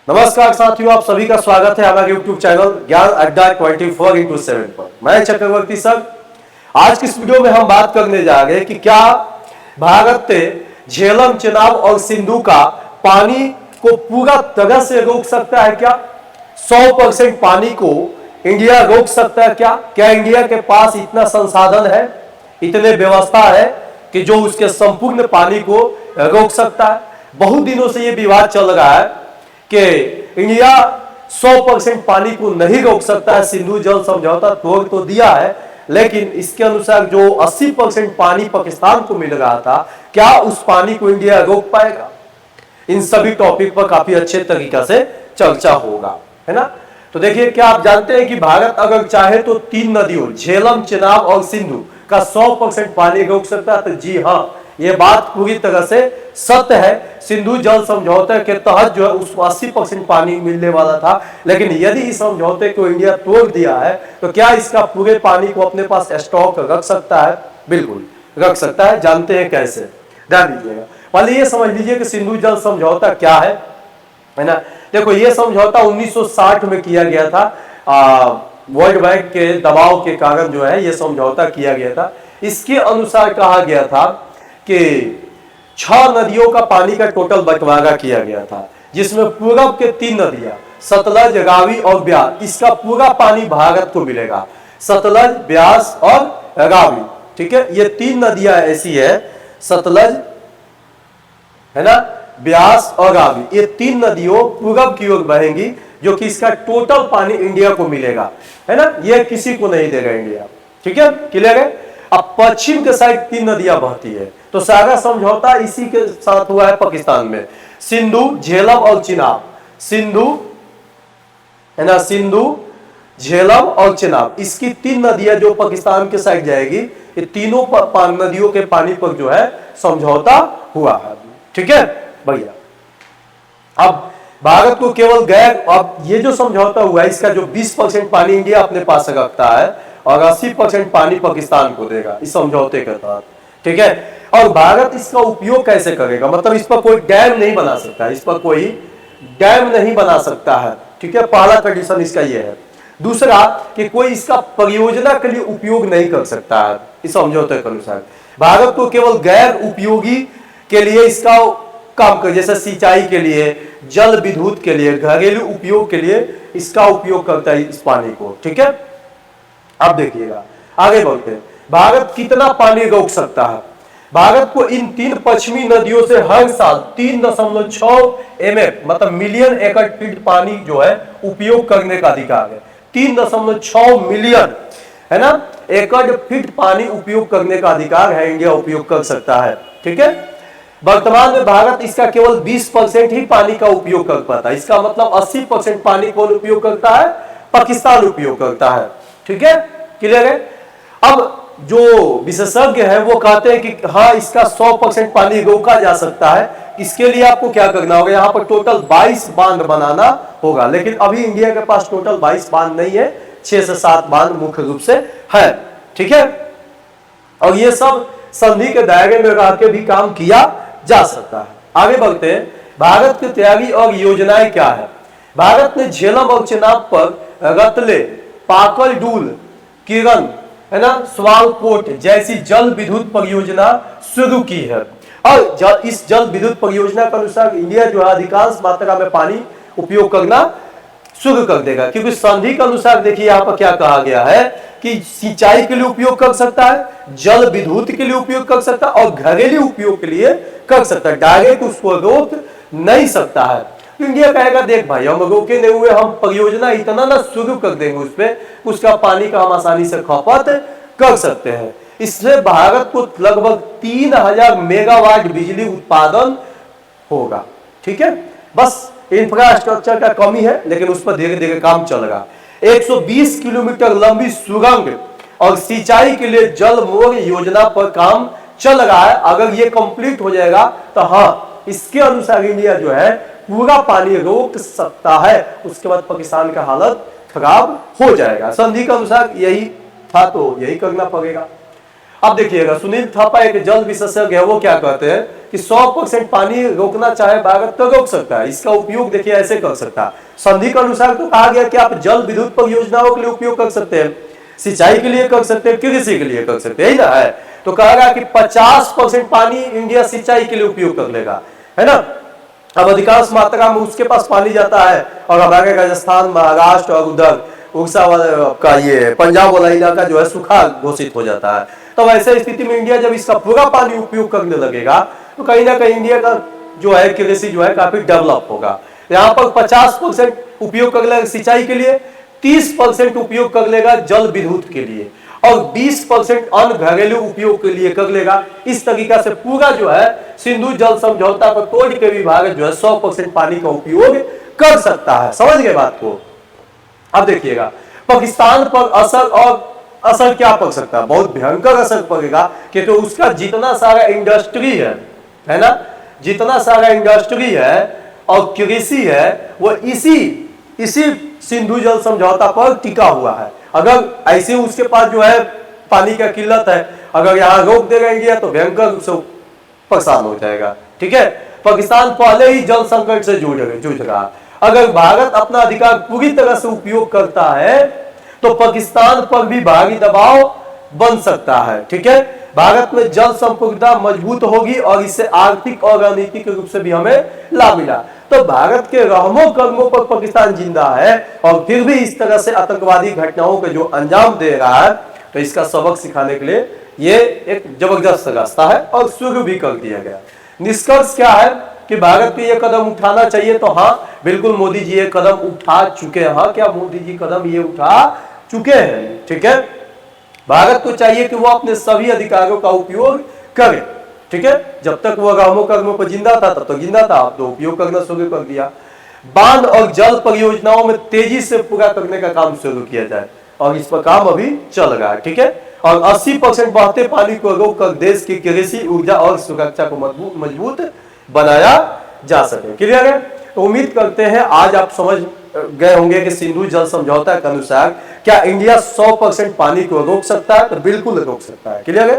नमस्कार साथियों, आप सभी का स्वागत है हमारे YouTube चैनल ज्ञान अड्डा 24x7 पर। मैं चक्रवर्ती सर। आज की इस वीडियो में हम बात करने जा रहे हैं कि क्या भारत झेलम, चेनाब और सिंधु का पानी को पूरा तरह से रोक सकता है क्या? 100% पानी को इंडिया रोक सकता है क्या? क्या इंडिया के पास इतना संसाधन है, इतने व्यवस्था है कि जो उसके संपूर्ण पानी को रोक सकता है? बहुत दिनों से ये विवाद चल रहा है कि इंडिया 100% पानी को नहीं रोक सकता है। सिंधु जल समझौता तोड़ तो दिया है, लेकिन इसके अनुसार जो 80% पानी पाकिस्तान को मिल रहा था, क्या उस पानी को इंडिया रोक पाएगा? इन सभी टॉपिक पर काफी अच्छे तरीका से चर्चा होगा, है ना। तो देखिए, क्या आप जानते हैं कि भारत अगर चाहे तो 3 नदियों झेलम, चेनाब और सिंधु का 100% पानी रोक सकता है? तो जी हाँ, ये बात पूरी तरह से सत्य है। सिंधु जल समझौते के तहत जो है उसको 80% पानी मिलने वाला था, लेकिन यदि इस समझौते को इंडिया तोड़ दिया है तो क्या इसका पूरे पानी को अपने पास स्टॉक रख सकता है? बिल्कुल रख सकता है। जानते हैं कैसे, ध्यान दीजिएगा। पहले ये समझ लीजिए कि सिंधु जल समझौता क्या है ना। देखो, ये समझौता 1960 में किया गया था। वर्ल्ड बैंक के दबाव के कारण जो है ये समझौता किया गया था। इसके अनुसार कहा गया था कि 6 नदियों का पानी का टोटल बंटवारा किया गया था, जिसमें पूरब के 3 नदियां सतलज, रावी और ब्यास, इसका पूरा पानी भारत को मिलेगा। सतलज, ब्यास और रावी, ठीक है। ये 3 नदियां ऐसी है, सतलज है ना, ब्यास और रावी, ये 3 नदियों पूरब की ओर बहेंगी, जो कि इसका टोटल पानी इंडिया को मिलेगा, है ना। ये किसी को नहीं देगा इंडिया, ठीक है, क्लियर है। अब पश्चिम के साइड 3 नदियां बहती है, तो सारा समझौता इसी के साथ हुआ है पाकिस्तान में। सिंधु, झेलम और चिनाब, सिंधु है ना, सिंधु, झेलम और चिनाब, इसकी 3 नदियां जो पाकिस्तान के साइड जाएगी, ये तीनों नदियों के पानी पर जो है समझौता हुआ है, ठीक है भैया। अब भारत को केवल गैर, अब ये जो समझौता हुआ है इसका जो 20% पानी इंडिया अपने पास रखता है और 80% पानी पाकिस्तान को देगा इस समझौते के तहत, ठीक है। और भारत इसका उपयोग कैसे करेगा? मतलब इस पर कोई डैम नहीं बना सकता, इस पर कोई डैम नहीं बना सकता है, ठीक है। पहला कंडीशन इसका ये है। दूसरा कि कोई इसका परियोजना के लिए उपयोग नहीं कर सकता है इस समझौते के अनुसार। भारत को केवल गैर उपयोगी के लिए इसका काम कर, जैसे सिंचाई के लिए, जल विद्युत के लिए, घरेलू उपयोग के लिए इसका उपयोग करता है इस पानी को, ठीक है। अब देखिएगा, आगे बढ़ते हैं। भारत कितना पानी रोक सकता है? भारत को इन 3 पश्चिमी नदियों से हर साल 3.6 MF मतलब मिलियन एकड़ फीट पानी जो है उपयोग करने का अधिकार है। 3.6 मिलियन, है ना, एकड़ फीट पानी उपयोग करने का अधिकार है, इंडिया उपयोग कर सकता है, ठीक है। वर्तमान में भारत इसका केवल 20% ही पानी का उपयोग कर पाता है। इसका मतलब 80% पानी कौन उपयोग करता है? पाकिस्तान उपयोग करता है, ठीक है, क्लियर है। अब जो विशेषज्ञ है वो कहते हैं कि हाँ, इसका 100% पानी रोका जा सकता है। इसके लिए आपको क्या करना होगा? यहाँ पर टोटल 22 बांध बनाना होगा, लेकिन अभी इंडिया के पास टोटल 22 बांध नहीं है, 6 से 7 बांध मुख्य रूप से है, ठीक है। और ये सब संधि के दायरे में रह के भी काम किया जा सकता है। आगे बढ़ते हैं। भारत की तैयारी और योजनाएं क्या है? भारत ने झेलम और चेनाब पर रतले, पाकल डूल, किरण, है ना, स्वालकोट जैसी जल विद्युत परियोजना शुरू की है। और इस जल विद्युत परियोजना के अनुसार इंडिया जो है अधिकांश मात्रा में पानी उपयोग करना शुरू कर देगा, क्योंकि संधि के अनुसार देखिए यहाँ पर क्या कहा गया है कि सिंचाई के लिए उपयोग कर सकता है, जल विद्युत के लिए उपयोग कर सकता है और घरेलू उपयोग के लिए कर सकता है। डायरेक्ट उसको रोक नहीं सकता है। तो इंडिया कहेगा देख भाई, हम रोके नहीं हुए, हम परियोजना इतना ना शुरू कर देंगे उस पर, उसका पानी का हम आसानी से खपत कर सकते हैं। इससे भारत को लगभग 3000 मेगावाट बिजली उत्पादन होगा, ठीक है। बस इंफ्रास्ट्रक्चर का कमी है, लेकिन उस पर धीरे धीरे काम चल रहा। 120 किलोमीटर लंबी सुरंग और सिंचाई के लिए जल मोड़ योजना पर काम चल रहा है। अगर ये कंप्लीट हो जाएगा तो हाँ, इसके अनुसार इंडिया जो है पूरा पानी रोक सकता है। उसके बाद पाकिस्तान का हालत खराब हो जाएगा। संधि के अनुसार यही था, तो यही करना पड़ेगा। अब देखिएगा, सुनील थापा एक जल विशेषज्ञ है, वो क्या कहते हैं कि 100% पानी रोकना चाहे भारत तो रोक सकता है। इसका उपयोग देखिए ऐसे कर सकता है, संधि के अनुसार तो कहा गया कि आप जल विद्युत परियोजनाओं के लिए उपयोग कर सकते हैं, सिंचाई के लिए कर सकते हैं, कृषि के लिए कर सकते हैं, यही ना है। तो कहेगा कि 50% पानी इंडिया सिंचाई के लिए उपयोग कर लेगा, है ना। अब अधिकांश मात्रा में उसके पास पानी जाता है और हमारे राजस्थान, महाराष्ट्र और उधर उड़ीसा वाला का ये पंजाब वाला इलाका जो है सूखा घोषित हो जाता है। तो ऐसे स्थिति में इंडिया जब इसका पूरा पानी उपयोग करने लगेगा तो कहीं ना कहीं इंडिया का जो है कृषि जो है काफी डेवलप होगा। यहाँ पर 50% उपयोग कर लेगा सिंचाई के लिए, 30% उपयोग कर लेगा जल विद्युत के लिए और 20% अन्य घरेलू उपयोग के लिए कर लेगा। इस तरीका से पूरा जो है सिंधु जल समझौता को तोड़ के भी भारत जो है 100% पानी का उपयोग कर सकता है। समझ गए बात को। अब देखिएगा पाकिस्तान पर असर क्या पड़ सकता है, बहुत भयंकर असर पड़ेगा क्योंकि उसका जितना सारा इंडस्ट्री है ना, जितना सारा इंडस्ट्री है और कृषि है वो इसी सिंधु जल समझौता पर टिका हुआ है। अगर ऐसे उसके पास जो है पानी का किल्लत है, अगर यहाँ रोक देगा इंडिया तो भयंकर रूप से परेशान हो जाएगा। ठीक है, पाकिस्तान पहले ही जल संकट से जूझ रहा। अगर भारत अपना अधिकार पूरी तरह से उपयोग करता है तो पाकिस्तान पर भी भारी दबाव बन सकता है। ठीक है, भारत में जल संप्रभुता मजबूत होगी और इससे आर्थिक और रणनीतिक रूप से भी हमें लाभ मिला। तो भारत के रहमो कर्मों पर पाकिस्तान जिंदा है और फिर भी इस तरह से आतंकवादी घटनाओं के जो अंजाम दे रहा है, तो इसका सबक सिखाने के लिए ये एक जबरदस्त रास्ता है और शुरू भी कर दिया गया। निष्कर्ष क्या है कि भारत को ये कदम उठाना चाहिए। तो हाँ, बिल्कुल मोदी जी ये कदम उठा चुके हैं। हाँ, क्या मोदी जी कदम ये उठा चुके हैं। ठीक है, भारत को चाहिए कि वो अपने सभी अधिकारों का उपयोग करे। ठीक है, जब तक वो रहमो कर्मों पर जिंदा था तब तक जिंदा था, अब तो उपयोग करना शुरू कर दिया। बांध और जल परियोजनाओं में तेजी से पूरा करने का काम शुरू किया जाए और इस पर काम अभी चल रहा है। ठीक है, और 80% बहते पानी को रोककर देश की कृषि, ऊर्जा और सुरक्षा को मजबूत बनाया जा सके। क्लियर है? तो उम्मीद करते हैं आज आप समझ गए होंगे कि सिंधु जल समझौता के अनुसार क्या इंडिया 100% पानी को रोक सकता है? तो बिल्कुल रोक सकता है। क्लियर है?